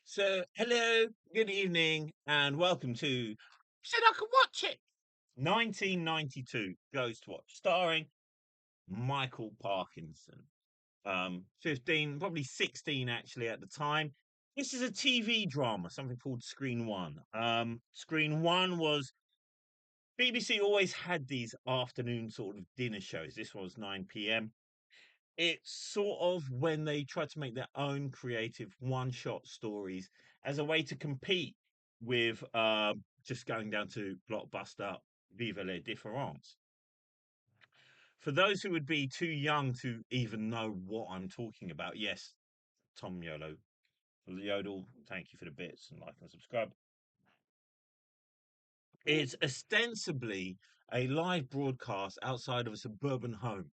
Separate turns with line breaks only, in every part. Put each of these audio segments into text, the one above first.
So, hello, good evening, and welcome to Said I Could Watch It 1992 Ghost Watch, starring Michael Parkinson. 15, probably 16 actually at the time. This is a TV drama, something called Screen One. Screen One was BBC always had these afternoon sort of dinner shows. This was 9 p.m. It's sort of when they try to make their own creative one-shot stories as a way to compete with just going down to Blockbuster, Viva la Différence. For those who would be too young to even know what I'm talking about, yes, Tom Yodel, thank you for the bits and like and subscribe. It's ostensibly a live broadcast outside of a suburban home.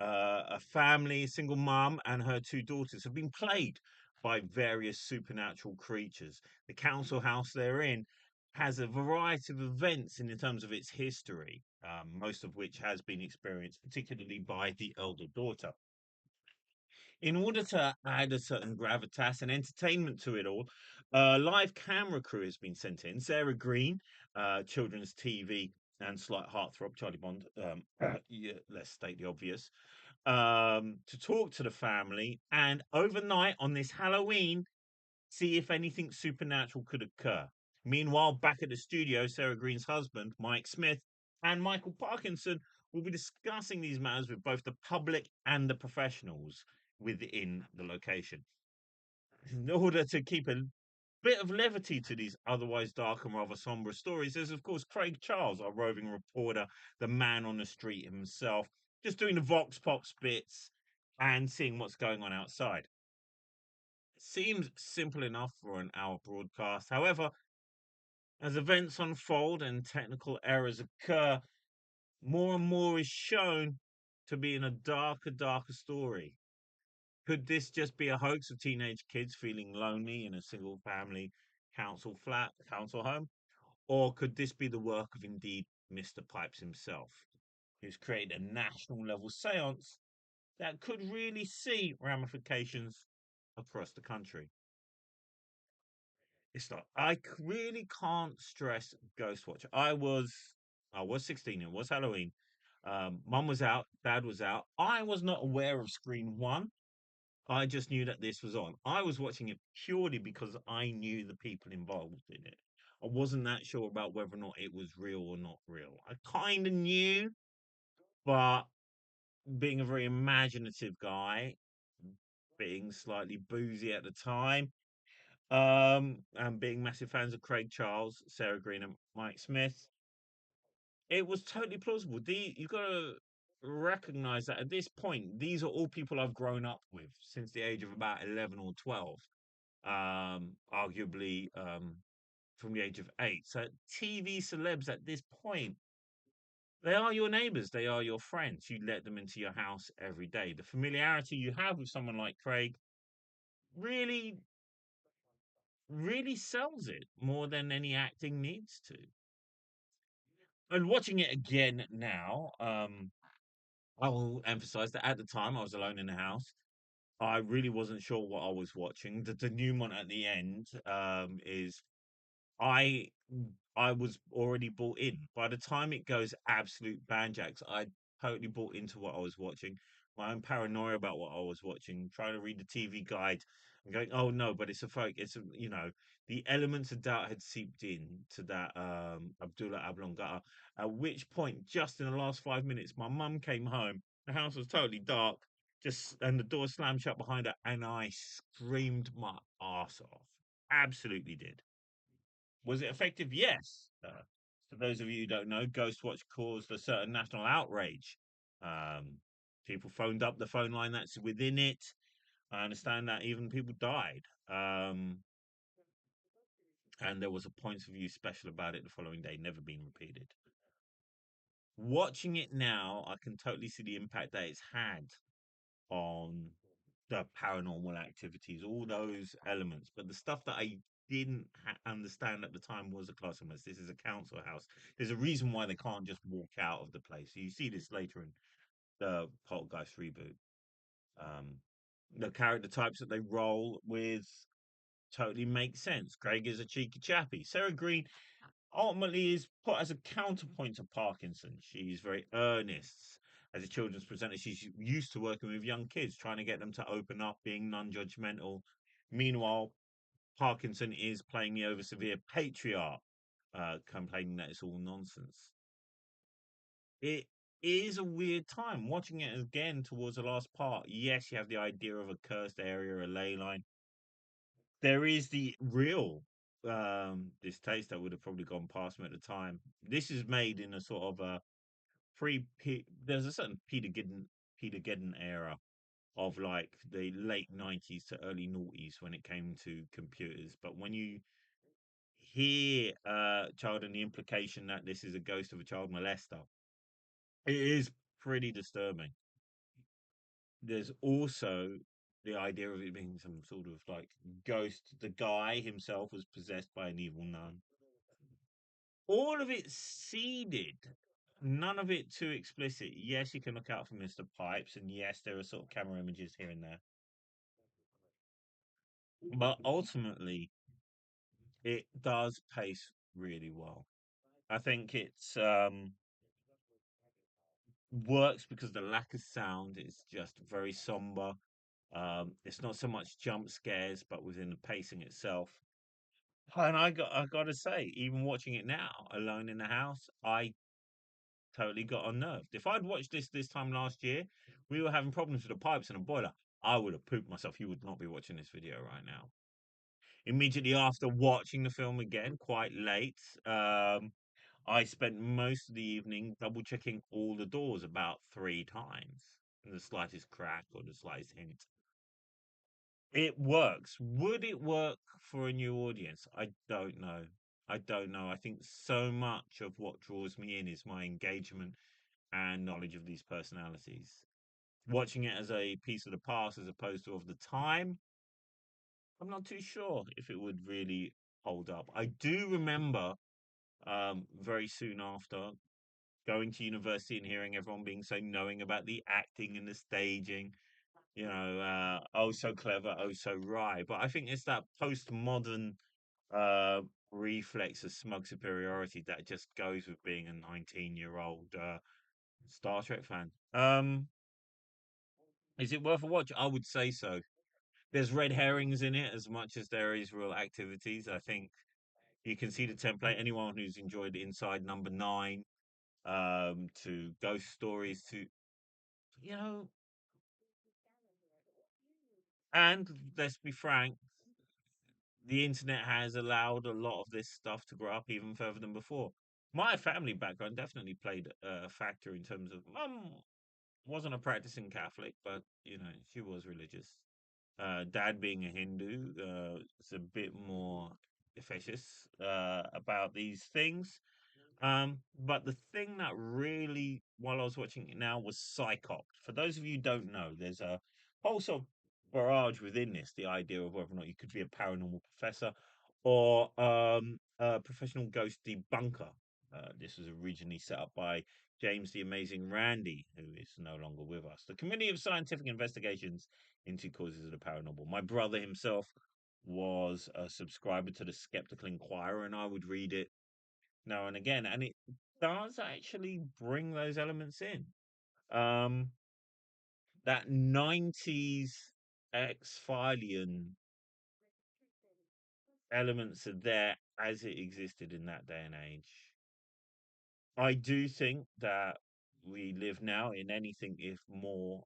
A family, a single mum, and her two daughters have been plagued by various supernatural creatures. The council house they're in has a variety of events in terms of its history, most of which has been experienced, particularly by the elder daughter. In order to add a certain gravitas and entertainment to it all, a live camera crew has been sent in. Sarah Green, children's TV and slight heartthrob, Charlie Bond, yeah, let's state the obvious, to talk to the family and overnight on this Halloween, see if anything supernatural could occur. Meanwhile, back at the studio, Sarah Green's husband, Mike Smith, and Michael Parkinson will be discussing these matters with both the public and the professionals within the location. In order to keep a bit of levity to these otherwise dark and rather somber stories, there's of course Craig Charles, our roving reporter, the man on the street himself, just doing the Vox Pops bits and seeing what's going on outside. Seems simple enough for an hour broadcast. However, as events unfold and technical errors occur, more and more is shown to be in a darker story. Could this just be a hoax of teenage kids feeling lonely in a single family council home? Or could this be the work of indeed Mr. Pipes himself, who's created a national level seance that could really see ramifications across the country? It's like really can't stress Ghostwatch. I was 16, it was Halloween. Mum was out, dad was out. I was not aware of Screen One. I just knew that this was on. I was watching it purely because I knew the people involved in it. I wasn't that sure about whether or not it was real or not real. I kind of knew, but being a very imaginative guy, being slightly boozy at the time, and being massive fans of Craig Charles, Sarah Green, and Mike Smith, it was totally plausible. You've got to recognize that at this point, these are all people I've grown up with since the age of about 11 or 12, arguably from the age of 8. So TV celebs at this point, they are your neighbors, they are your friends. You let them into your house every day. The familiarity you have with someone like Craig really, really sells it more than any acting needs to. And watching it again now, I will emphasize that at the time I was alone in the house. I really wasn't sure what I was watching. The denouement at the end is I I was already bought in. By the time it goes absolute banjacks, I totally bought into what I was watching. My own paranoia about what I was watching, trying to read the TV guide and going, oh no, but it's a folk, the elements of doubt had seeped in to that Abdullah Ablongata. At which point, just in the last 5 minutes, my mum came home. The house was totally dark, just and the door slammed shut behind her, and I screamed my ass off. Absolutely did. Was it effective? Yes. For those of you who don't know, Ghostwatch caused a certain national outrage. Um, People phoned up the phone line that's within it. I understand that even people died. And there was a points of view special about it the following day, never been repeated. Watching it now, I can totally see the impact that it's had on the paranormal activities, all those elements. But the stuff that I didn't understand at the time was a classroom. This is a council house. There's a reason why they can't just walk out of the place. You see this later in the Poltergeist reboot. Um, the character types that they roll with, totally makes sense. Greg is a cheeky chappy. Sarah Green ultimately is put as a counterpoint to Parkinson. She's very earnest. As a children's presenter, she's used to working with young kids, trying to get them to open up, being non judgmental. Meanwhile, Parkinson is playing the over severe patriarch, complaining that it's all nonsense. It is a weird time watching it again towards the last part. Yes, you have the idea of a cursed area, a ley line. There is the real distaste that would have probably gone past me at the time. This is made in a sort of a pre there's a certain Peter Geddon era of like the late 90s to early noughties when it came to computers. But when you hear child and the implication that this is a ghost of a child molester, it is pretty disturbing. There's also the idea of it being some sort of like ghost. The guy himself was possessed by an evil nun. All of it seeded, none of it too explicit. Yes, you can look out for Mr. Pipes, and yes, there are sort of camera images here and there. But ultimately, it does pace really well. I think it's works because the lack of sound is just very somber. It's not so much jump scares, but within the pacing itself. And I gotta say, even watching it now, alone in the house, I totally got unnerved. If I'd watched this time last year, we were having problems with the pipes and a boiler. I would have pooped myself. You would not be watching this video right now. Immediately after watching the film again, quite late, I spent most of the evening double checking all the doors about 3 times. The slightest crack or the slightest hint. It works. Would it work for a new audience? I don't know. I don't know. I think so much of what draws me in is my engagement and knowledge of these personalities. Watching it as a piece of the past as opposed to of the time, I'm not too sure if it would really hold up. I do remember very soon after going to university and hearing everyone being so knowing about the acting and the staging, oh so clever, oh so wry. But I think it's that postmodern uh reflex of smug superiority that just goes with being a 19-year-old Star Trek fan. Is it worth a watch? I would say so. There's red herrings in it as much as there is real activities. I think you can see the template. Anyone who's enjoyed Inside Number Nine, to Ghost Stories, to you know, and let's be frank, the internet has allowed a lot of this stuff to grow up even further than before. My family background definitely played a factor in terms of mum wasn't a practicing Catholic, but she was religious. Dad being a Hindu, is a bit more officious about these things. But the thing that really, while I was watching it now, was Psychopped. For those of you who don't know, there's a whole sort of barrage within this, the idea of whether or not you could be a paranormal professor or a professional ghost debunker. This was originally set up by James the Amazing Randy, who is no longer with us. The Committee of Scientific Investigations into Causes of the Paranormal. My brother himself was a subscriber to the Skeptical Inquirer, and I would read it now and again, and it does actually bring those elements in. Um, that 90s X-Filian elements are there as it existed in that day and age. I do think that we live now in anything if more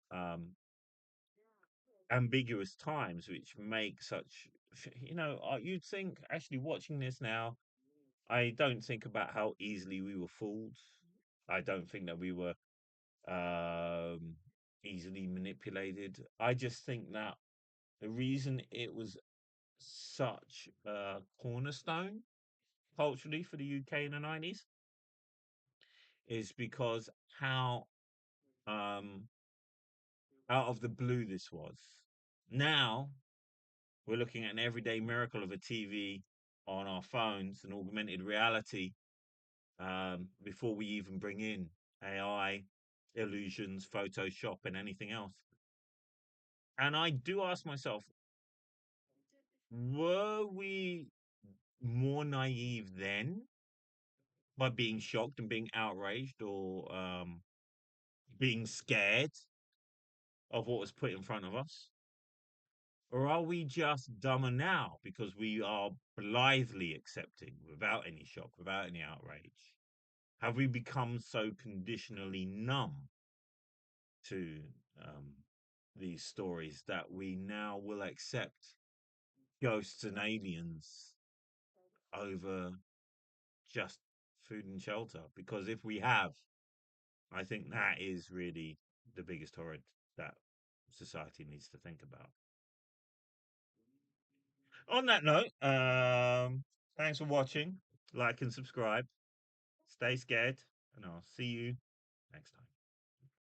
ambiguous times, which make such, you'd think actually watching this now, I don't think about how easily we were fooled. I don't think that we were um, easily manipulated. I just think that the reason it was such a cornerstone culturally for the UK in the 90s is because how um, out of the blue this was. Now we're looking at an everyday miracle of a TV on our phones and augmented reality before we even bring in AI, illusions, Photoshop, and anything else. And I do ask myself, Were we more naive then by being shocked and being outraged or being scared of what was put in front of us? Or are we just dumber now because we are blithely accepting without any shock, without any outrage? Have we become so conditionally numb to these stories that we now will accept ghosts and aliens over just food and shelter? Because if we have, I think that is really the biggest horror that society needs to think about. On that note, thanks for watching. Like and subscribe. Stay scared, and I'll see you next time.